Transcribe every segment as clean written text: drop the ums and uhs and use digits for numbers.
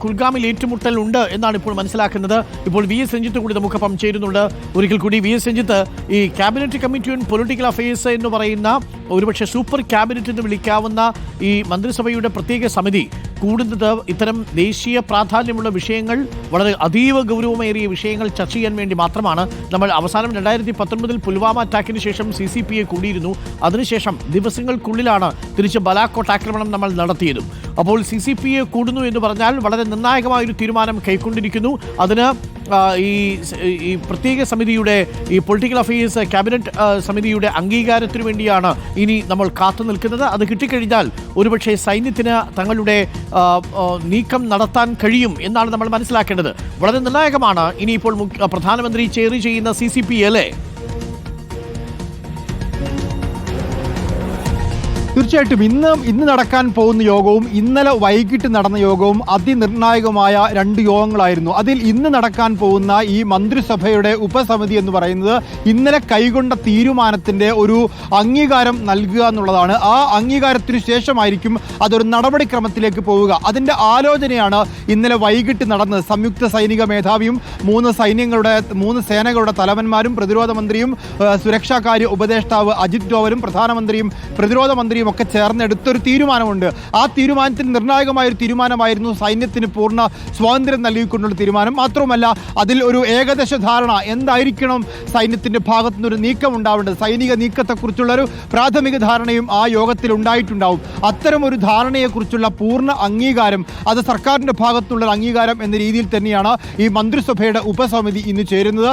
കുൽഗാമിൽ ഏറ്റുമുട്ടൽ ഉണ്ട് എന്നാണ് ഇപ്പോൾ മനസ്സിലാക്കുന്നത്. ഇപ്പോൾ VS രഞ്ജിത്ത് കൂടി നമുക്കൊപ്പം ചേരുന്നുണ്ട്. ഒരിക്കൽ കൂടി VS രഞ്ജിത്ത്, ഈ cabinet committee on political affairs എന്ന് പറയുന്ന ഒരുപക്ഷെ സൂപ്പർ ക്യാബിനറ്റ് എന്ന് വിളിക്കാവുന്ന ഈ മന്ത്രിസഭയുടെ പ്രത്യേക സമിതി കൂടുന്നത് ഇത്തരം ദേശീയ പ്രാധാന്യമുള്ള വിഷയങ്ങൾ, വളരെ അതീവ ഗൗരവമേറിയ വിഷയങ്ങൾ ചർച്ച ചെയ്യാൻ വേണ്ടി മാത്രമാണ്. നമ്മൾ അവസാനം 2019 പുൽവാമ അറ്റാക്കിന് ശേഷം CCPയെ കൂടിയിരുന്നു. അതിനുശേഷം ദിവസങ്ങൾക്കുള്ളിലാണ് തിരിച്ച് ബലാക്കോട്ട് ആക്രമണം നമ്മൾ നടത്തിയതും. അപ്പോൾ CCPയെ കൂടുന്നു എന്ന് പറഞ്ഞാൽ വളരെ നിർണായകമായൊരു തീരുമാനം കൈക്കൊണ്ടിരിക്കുന്നു. അതിന് ഈ പ്രത്യേക സമിതിയുടെ, ഈ പൊളിറ്റിക്കൽ അഫയേഴ്സ് ക്യാബിനറ്റ് സമിതിയുടെ അംഗീകാരത്തിനു വേണ്ടിയാണ് ഇനി നമ്മൾ കാത്തു നിൽക്കുന്നത്. അത് കിട്ടിക്കഴിഞ്ഞാൽ ഒരുപക്ഷെ സൈന്യത്തിന് തങ്ങളുടെ നീക്കം നടത്താൻ കഴിയും എന്നാണ് നമ്മൾ മനസ്സിലാക്കേണ്ടത്. വളരെ നിർണായകമാണ് ഇനിയിപ്പോൾ പ്രധാനമന്ത്രി ചെയർ ചെയ്യുന്ന CCP അല്ലേ? തീർച്ചയായിട്ടും ഇന്ന് നടക്കാൻ പോകുന്ന യോഗവും ഇന്നലെ വൈകിട്ട് നടന്ന യോഗവും അതിനിർണായകമായ 2 യോഗങ്ങളായിരുന്നു. അതിൽ ഇന്ന് നടക്കാൻ പോകുന്ന ഈ മന്ത്രിസഭയുടെ ഉപസമിതി എന്ന് പറയുന്നത് ഇന്നലെ കൈകൊണ്ട തീരുമാനത്തിൻ്റെ ഒരു അംഗീകാരം നൽകുക എന്നുള്ളതാണ്. ആ അംഗീകാരത്തിന് ശേഷമായിരിക്കും അതൊരു നടപടിക്രമത്തിലേക്ക് പോവുക. അതിൻ്റെ ആലോചനയാണ് ഇന്നലെ വൈകിട്ട് നടന്നത്. സംയുക്ത സൈനിക മേധാവിയും 3 സേനകളുടെ തലവന്മാരും പ്രതിരോധ മന്ത്രിയും സുരക്ഷാകാര്യ ഉപദേഷ്ടാവ് അജിത് ഡോവലും പ്രധാനമന്ത്രിയും പ്രതിരോധ മന്ത്രിയും ഒക്കെ ചേർന്നെടുത്തൊരു തീരുമാനമുണ്ട്. ആ തീരുമാനത്തിൽ നിർണായകമായൊരു തീരുമാനമായിരുന്നു സൈന്യത്തിന് പൂർണ്ണ സ്വാതന്ത്ര്യം നൽകിക്കൊണ്ടുള്ള തീരുമാനം. മാത്രമല്ല അതിൽ ഒരു ഏകദേശ ധാരണ എന്തായിരിക്കണം സൈന്യത്തിൻ്റെ ഭാഗത്തുനിന്നൊരു നീക്കം ഉണ്ടാവേണ്ടത്, സൈനിക നീക്കത്തെക്കുറിച്ചുള്ളൊരു പ്രാഥമിക ധാരണയും ആ യോഗത്തിൽ ഉണ്ടായിട്ടുണ്ടാവും. അത്തരമൊരു ധാരണയെക്കുറിച്ചുള്ള പൂർണ്ണ അംഗീകാരം, അത് സർക്കാരിൻ്റെ ഭാഗത്തുള്ള അംഗീകാരം എന്ന രീതിയിൽ തന്നെയാണ് ഈ മന്ത്രിസഭയുടെ ഉപസമിതി ഇന്ന് ചേരുന്നത്.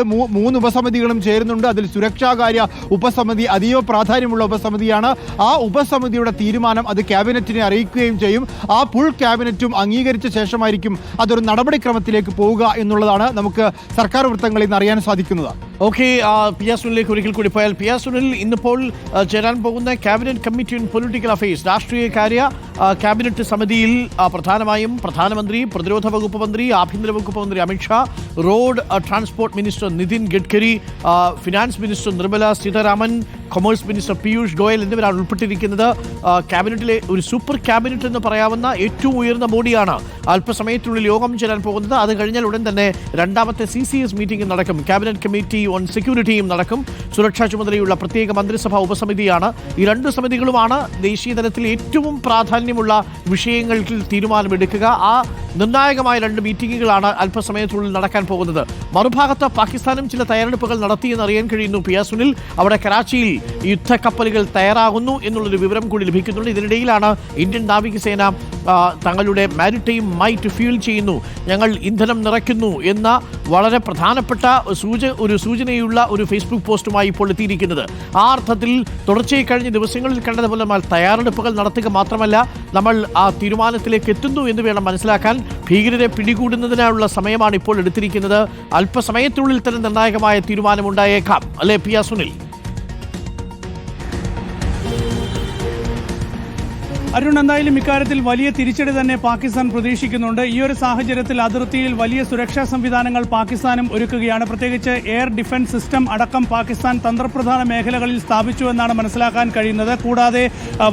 3 ഉപസമിതികളും ചേരുന്നുണ്ട്. അതിൽ സുരക്ഷാകാര്യ ഉപസമിതി അതീവ പ്രാധാന്യമുള്ള ഉപസമിതിയാണ്. ആ ഉപസമിതിയുടെ തീരുമാനം അത് ക്യാബിനറ്റിനെ അറിയിക്കുകയും ചെയ്യും. ആ ഫുൾ ക്യാബിനറ്റും അംഗീകരിച്ച ശേഷമായിരിക്കും അതൊരു നടപടിക്രമത്തിലേക്ക് പോവുക എന്നുള്ളതാണ് നമുക്ക് സർക്കാർ വൃത്തങ്ങളിൽ നിന്ന് അറിയാൻ സാധിക്കുന്നത്. ഓക്കെ, PR സുനിലേക്ക് ഒരിക്കൽ കൂടി പോയാൽ, PR സുനിൽ, ഇന്നിപ്പോൾ ചേരാൻ പോകുന്ന cabinet committee on political affairs രാഷ്ട്രീയകാര്യ cabinet സമിതിയിൽ പ്രധാനമായും പ്രധാനമന്ത്രി, പ്രതിരോധ വകുപ്പ് മന്ത്രി, ആഭ്യന്തര വകുപ്പ് മന്ത്രി Amit Shah, road transport minister Nitin Gadkari, finance minister Nirmala Sitharaman, commerce minister Piyush Goyal എന്നിവരാണ് ഉൾപ്പെട്ടിരിക്കുന്നത്. ക്യാബിനറ്റിലെ ഒരു സൂപ്പർ ക്യാബിനറ്റ് എന്ന് പറയാവുന്ന ഏറ്റവും ഉയർന്ന ബോഡിയാണ് അല്പസമയത്തിനുള്ളിൽ യോഗം ചേരാൻ പോകുന്നത്. അത് കഴിഞ്ഞാൽ ഉടൻ തന്നെ രണ്ടാമത്തെ CCS മീറ്റിംഗ് നടക്കും. ക്യാബിനറ്റ് കമ്മിറ്റി ഓൺ സെക്യൂരിറ്റിയും നടക്കും. സുരക്ഷാ ചുമതലയുള്ള പ്രത്യേക മന്ത്രിസഭാ ഉപസമിതിയാണ്. ഈ 2 സമിതികളുമാണ് ദേശീയ തലത്തിൽ ഏറ്റവും പ്രാധാന്യമുള്ള വിഷയങ്ങളിൽ തീരുമാനമെടുക്കുക. ആ നിർണായകമായ 2 മീറ്റിംഗുകളാണ് അല്പസമയത്തിനുള്ളിൽ നടക്കാൻ പോകുന്നത്. മറുഭാഗത്ത് പാകിസ്ഥാനും ചില തയ്യാറെടുപ്പുകൾ നടത്തിയെന്ന് അറിയാൻ കഴിയുന്നു. PR സുനിൽ, അവിടെ കറാച്ചിയിൽ യുദ്ധക്കപ്പലുകൾ തയ്യാറാകുന്നു എന്നുള്ളൊരു വിവരം കൂടി ലഭിക്കുന്നുണ്ട്. ഇതിനിടയിലാണ് ഇന്ത്യൻ നാവികസേന തങ്ങളുടെ മാരിടൈം മൈറ്റ് ഫ്യൂൽ ചെയ്യുന്നു, ഞങ്ങൾ ഇന്ധനം നിറയ്ക്കുന്നു എന്ന വളരെ പ്രധാനപ്പെട്ട ഒരു സൂചനയുള്ള ഒരു ഫേസ്ബുക്ക് പോസ്റ്റുമായി ഇപ്പോൾ എത്തിയിരിക്കുന്നത്. ആ അർത്ഥത്തിൽ തുടർച്ചയായി കഴിഞ്ഞ ദിവസങ്ങളിൽ കണ്ടതുപോലെ നമ്മൾ തയ്യാറെടുപ്പുകൾ നടത്തുക മാത്രമല്ല, നമ്മൾ ആ തീരുമാനത്തിലേക്ക് എത്തുന്നു എന്ന് വേണം മനസ്സിലാക്കാൻ. ഭീകരരെ പിടികൂടുന്നതിനുള്ള സമയമാണ് ഇപ്പോൾ എടുത്തിരിക്കുന്നത്. അല്പസമയത്തിനുള്ളിൽ തന്നെ നിർണായകമായ തീരുമാനമുണ്ടായേക്കാം അല്ലേ PR സുനിൽ? അരുൺ, എന്തായാലും ഇക്കാര്യത്തിൽ വലിയ തിരിച്ചടി തന്നെ പാകിസ്ഥാൻ പ്രതീക്ഷിക്കുന്നുണ്ട്. ഈ ഒരു സാഹചര്യത്തിൽ അതിർത്തിയിൽ വലിയ സുരക്ഷാ സംവിധാനങ്ങൾ പാകിസ്ഥാനും ഒരുക്കുകയാണ്. പ്രത്യേകിച്ച് എയർ ഡിഫൻസ് സിസ്റ്റം അടക്കം പാകിസ്ഥാൻ തന്ത്രപ്രധാന മേഖലകളിൽ സ്ഥാപിച്ചു എന്നാണ് മനസ്സിലാക്കാൻ കഴിയുന്നത്. കൂടാതെ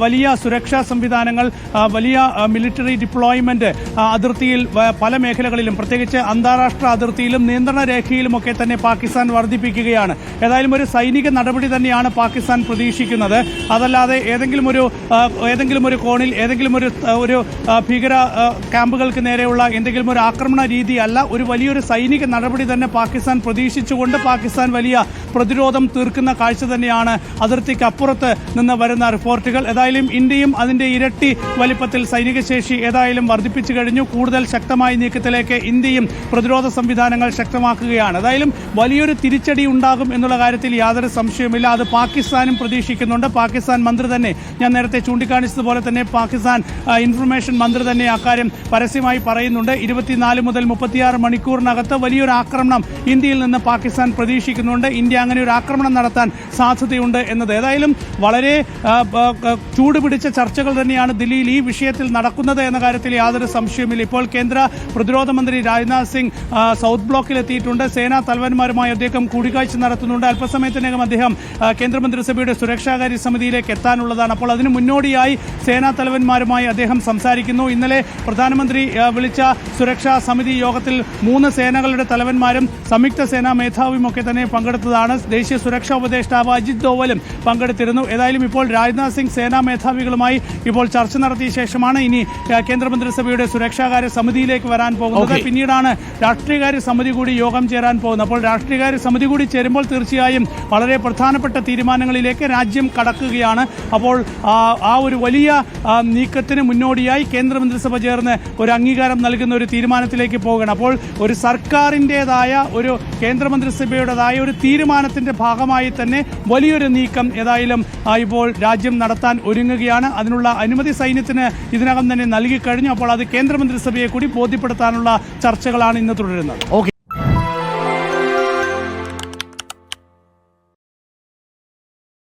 വലിയ സുരക്ഷാ സംവിധാനങ്ങൾ, വലിയ മിലിറ്ററി ഡിപ്ലോയ്മെന്റ് അതിർത്തിയിൽ പല മേഖലകളിലും, പ്രത്യേകിച്ച് അന്താരാഷ്ട്ര അതിർത്തിയിലും നിയന്ത്രണ രേഖയിലുമൊക്കെ തന്നെ പാകിസ്ഥാൻ വർദ്ധിപ്പിക്കുകയാണ്. ഏതായാലും ഒരു സൈനിക നടപടി തന്നെയാണ് പാകിസ്ഥാൻ പ്രതീക്ഷിക്കുന്നത്. അതല്ലാതെ ഏതെങ്കിലും ഒരു കോണിൽ ഏതെങ്കിലും ഒരു ഭീകര ക്യാമ്പുകൾക്ക് നേരെയുള്ള എന്തെങ്കിലും ഒരു ആക്രമണ രീതിയല്ല, ഒരു വലിയൊരു സൈനിക നടപടി തന്നെ പാകിസ്ഥാൻ പ്രതീക്ഷിച്ചുകൊണ്ട് പാകിസ്ഥാൻ വലിയ പ്രതിരോധം തീർക്കുന്ന കാഴ്ച തന്നെയാണ് അതിർത്തിക്കപ്പുറത്ത് നിന്ന് വരുന്ന റിപ്പോർട്ടുകൾ. ഏതായാലും ഇന്ത്യയും അതിന്റെ ഇരട്ടി വലിപ്പത്തിൽ സൈനിക ശേഷി ഏതായാലും വർദ്ധിപ്പിച്ചു കഴിഞ്ഞു. കൂടുതൽ ശക്തമായ നീക്കത്തിലേക്ക് ഇന്ത്യയും പ്രതിരോധ സംവിധാനങ്ങൾ ശക്തമാക്കുകയാണ്. ഏതായാലും വലിയൊരു തിരിച്ചടി ഉണ്ടാകും എന്നുള്ള കാര്യത്തിൽ യാതൊരു സംശയവുമില്ല. അത് പാകിസ്ഥാനും പ്രതീക്ഷിക്കുന്നുണ്ട്. പാകിസ്ഥാൻ മന്ത്രി തന്നെ, ഞാൻ നേരത്തെ ചൂണ്ടിക്കാണിച്ചതുപോലെ തന്നെ പാകിസ്ഥാൻ ഇൻഫർമേഷൻ മന്ത്രി തന്നെ അക്കാര്യം പരസ്യമായി പറയുന്നുണ്ട്. 24 മുതൽ 36 മണിക്കൂറിനകത്ത് വലിയൊരു ആക്രമണം ഇന്ത്യയിൽ നിന്ന് പാകിസ്ഥാൻ പ്രതീക്ഷിക്കുന്നുണ്ട്. ഇന്ത്യ അങ്ങനെ ഒരു ആക്രമണം നടത്താൻ സാധ്യതയുണ്ട് എന്നത്. ഏതായാലും വളരെ ചൂടുപിടിച്ച ചർച്ചകൾ തന്നെയാണ് ദില്ലിയിൽ ഈ വിഷയത്തിൽ നടക്കുന്നത് എന്ന കാര്യത്തിൽ യാതൊരു സംശയവുമില്ല. ഇപ്പോൾ കേന്ദ്ര പ്രതിരോധ മന്ത്രി രാജ്നാഥ് സിംഗ് സൗത്ത് ബ്ലോക്കിലെത്തിയിട്ടുണ്ട്. സേനാ തലവന്മാരുമായി അദ്ദേഹം കൂടിക്കാഴ്ച നടത്തുന്നുണ്ട്. അല്പസമയത്തിനകം അദ്ദേഹം കേന്ദ്രമന്ത്രിസഭയുടെ സുരക്ഷാകാര്യ സമിതിയിലേക്ക് എത്താനുള്ളതാണ്. അപ്പോൾ അതിന് മുന്നോടിയായി സേനാ സേനാ തലവന്മാരുമായി അദ്ദേഹം സംസാരിക്കുന്നു. ഇന്നലെ പ്രധാനമന്ത്രി വിളിച്ച സുരക്ഷാ സമിതി യോഗത്തിൽ 3 സേനകളുടെ തലവന്മാരും സംയുക്ത സേനാ മേധാവിയുമൊക്കെ തന്നെ പങ്കെടുത്തതാണ്. ദേശീയ സുരക്ഷാ ഉപദേഷ്ടാവ് അജിത് ഡോവലും പങ്കെടുത്തിരുന്നു. ഏതായാലും ഇപ്പോൾ രാജ്നാഥ് സിംഗ് സേനാ മേധാവികളുമായി ഇപ്പോൾ ചർച്ച നടത്തിയ ശേഷമാണ് ഇനി കേന്ദ്രമന്ത്രിസഭയുടെ സുരക്ഷാകാര്യ സമിതിയിലേക്ക് വരാൻ പോകുന്നത്. പിന്നീടാണ് രാഷ്ട്രീയകാര്യ സമിതി കൂടി യോഗം ചേരാൻ പോകുന്നത്. അപ്പോൾ രാഷ്ട്രീയകാര്യ സമിതി കൂടി ചേരുമ്പോൾ തീർച്ചയായും വളരെ പ്രധാനപ്പെട്ട തീരുമാനങ്ങളിലേക്ക് രാജ്യം കടക്കുകയാണ്. അപ്പോൾ ആ ഒരു വലിയ നീക്കത്തിന് മുന്നോടിയായി കേന്ദ്രമന്ത്രിസഭ ചേർന്ന് ഒരു അംഗീകാരം നൽകുന്ന ഒരു തീരുമാനത്തിലേക്ക് പോവുകയാണ്. അപ്പോൾ ഒരു സർക്കാരിൻ്റെതായ ഒരു കേന്ദ്രമന്ത്രിസഭയുടേതായ ഒരു തീരുമാനത്തിന്റെ ഭാഗമായി തന്നെ വലിയൊരു നീക്കം ഏതായാലും ഇപ്പോൾ രാജ്യം നടത്താൻ ഒരുങ്ങുകയാണ്. അതിനുള്ള അനുമതി സൈന്യത്തിന് ഇതിനകം തന്നെ നൽകി കഴിഞ്ഞു. അപ്പോൾ അത് കേന്ദ്രമന്ത്രിസഭയെ കൂടി ബോധ്യപ്പെടുത്താനുള്ള ചർച്ചകളാണ് ഇന്ന് തുടരുന്നത്.